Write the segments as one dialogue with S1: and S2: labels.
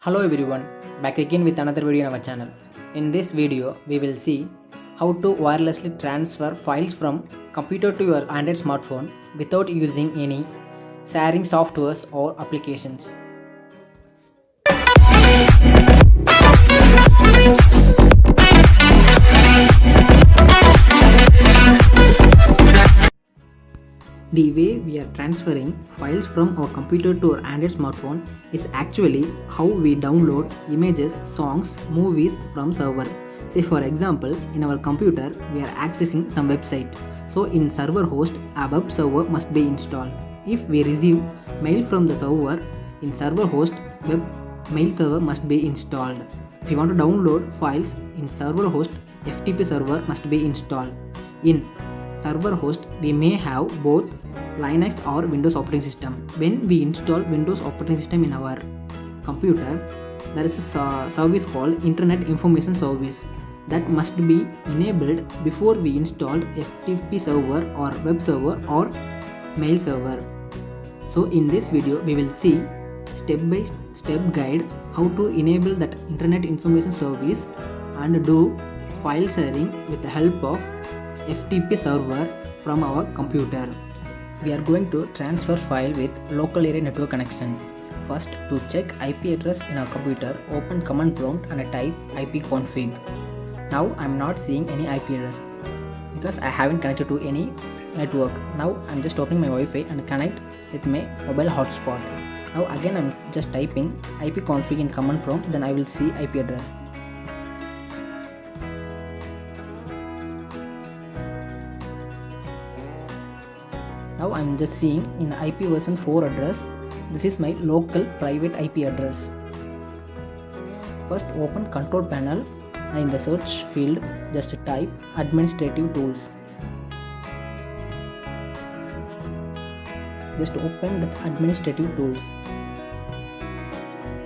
S1: Hello everyone, back again with another video on our channel. In this video, we will see how to wirelessly transfer files from computer to your Android smartphone without using any sharing softwares or applications. The way we are transferring files from our computer to our Android smartphone is actually how we download images, songs, movies from server. Say for example, in our computer we are accessing some website. So in server host, a web server must be installed. If we receive mail from the server, in server host, web mail server must be installed. If you want to download files, in server host, FTP server must be installed. In server host, we may have both Linux or Windows operating system. When we install Windows operating system in our computer, there is a service called Internet Information Service that must be enabled before we install FTP server or web server or mail server. So in this video, we will see step by step guide how to enable that Internet Information Service and do file sharing with the help of FTP server from our computer. We are going to transfer file with local area network connection. First, to check IP address in our computer, open command prompt and type ipconfig. Now I am not seeing any IP address because I haven't connected to any network. Now I am just opening my Wi-Fi and connect with my mobile hotspot. Now again I am just typing ipconfig in command prompt, then I will see IP address. Now I am just seeing in IP version 4 address, this is my local private IP address. First open control panel and in the search field just type administrative tools. Just open the administrative tools.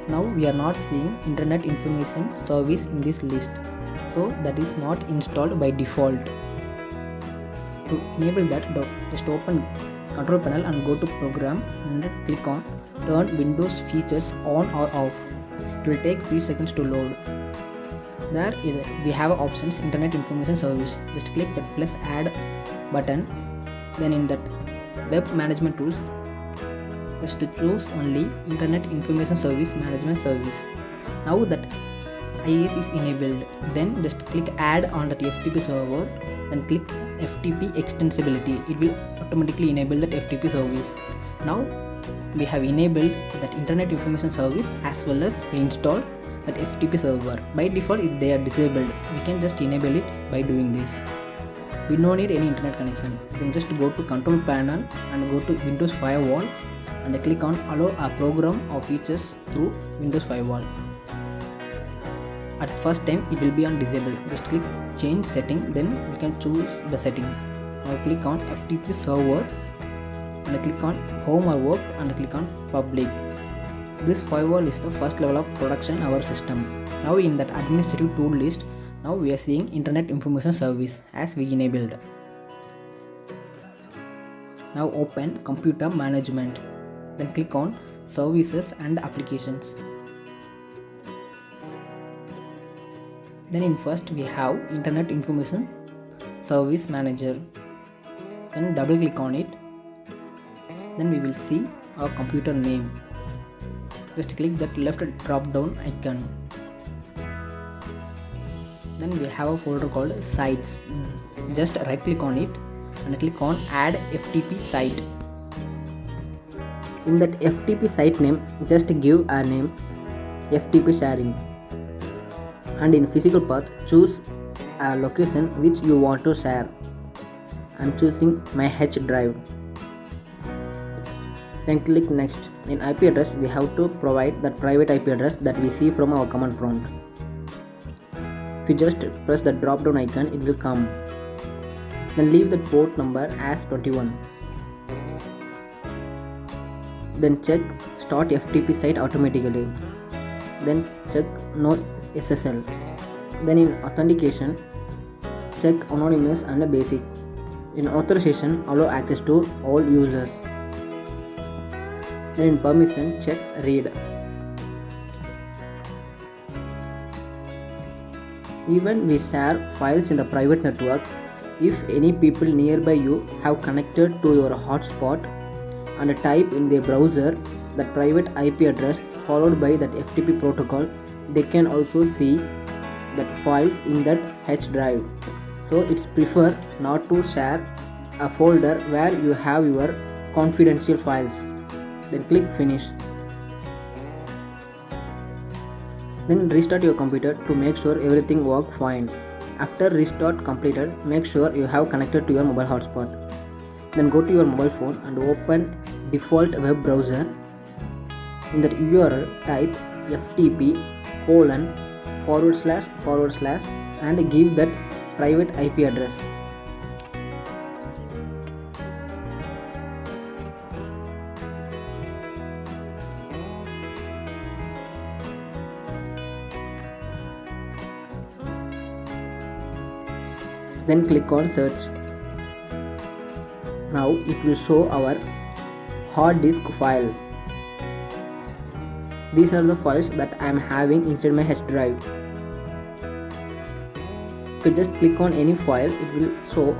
S1: Now we are not seeing Internet Information Service in this list, so that is not installed by default. To enable that, just open control panel and go to program and click on turn Windows features on or off. It will take few seconds to load. There we have options Internet Information Service. Just click that plus add button. Then in that web management tools, just to choose only Internet Information Service Management Service. Now that IIS is enabled, then just click add on that FTP server and click FTP extensibility. It will automatically enable that FTP service. Now we have enabled that Internet Information Service as well as install that FTP server. By default if they are disabled, we can just enable it by doing this. We don't need any internet connection. Then just go to control panel and go to Windows Firewall and click on allow a program or features through Windows Firewall. At first time it will be on disabled. Just click change setting, then we can choose the settings. Now click on FTP server and click on home or work and click on public. This firewall is the first level of production our system. Now in that administrative tool list, now we are seeing Internet Information Service as we enabled. Now open computer management, then click on services and applications. Then in first we have Internet Information Service Manager. Then double click on it. Then we will see our computer name. Just click that left drop down icon. Then we have a folder called sites. Just right click on it and click on add FTP site. In that FTP site name, just give a name FTP sharing. And in physical path, choose a location which you want to share. I am choosing my H drive. Then click next. In IP address, we have to provide that private IP address that we see from our command prompt. If you just press the drop down icon, it will come. Then leave the port number as 21. Then check start FTP site automatically. Then check no SSL. Then in authentication, check anonymous and basic. In authorization, allow access to all users. Then in permission, check read. Even we share files in the private network. If any people nearby you have connected to your hotspot and type in their browser that private IP address followed by that FTP protocol, they can also see that files in that H drive. So it's prefer not to share a folder where you have your confidential files. Then click finish. Then restart your computer to make sure everything works fine. After restart completed, make sure you have connected to your mobile hotspot. Then go to your mobile phone and open default web browser. In that URL type ftp:// and give that private IP address. Then click on search. Now it will show our hard disk file. These are the files that I am having inside my H drive. If you just click on any file, it will show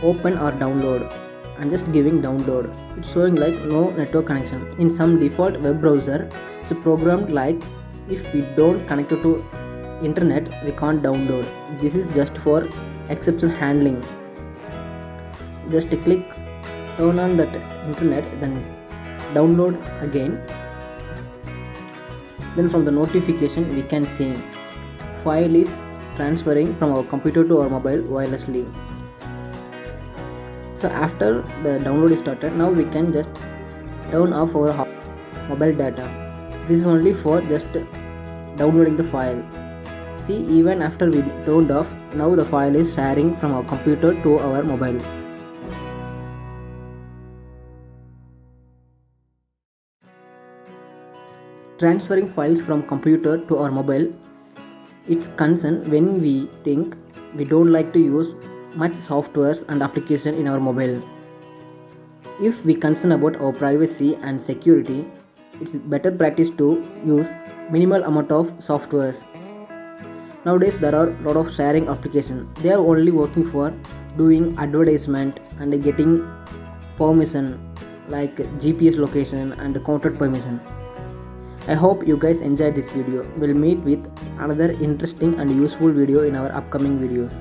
S1: open or download. I'm just giving download. It's showing like no network connection. In some default web browser, it's programmed like if we don't connect it to internet, we can't download. This is just for exception handling. Just click turn on that internet, then download again. Then from the notification we can see file is transferring from our computer to our mobile wirelessly. So after the download is started, now we can just turn off our mobile data. This is only for just downloading the file. See, even after we turned off, now the file is sharing from our computer to our mobile. Transferring files from computer to our mobile, it's concern when we think we don't like to use much softwares and application in our mobile. If we concern about our privacy and security, it's better practice to use minimal amount of softwares. Nowadays there are a lot of sharing applications. They are only working for doing advertisement and getting permission like GPS location and contact permission. I hope you guys enjoyed this video. We'll meet with another interesting and useful video in our upcoming videos.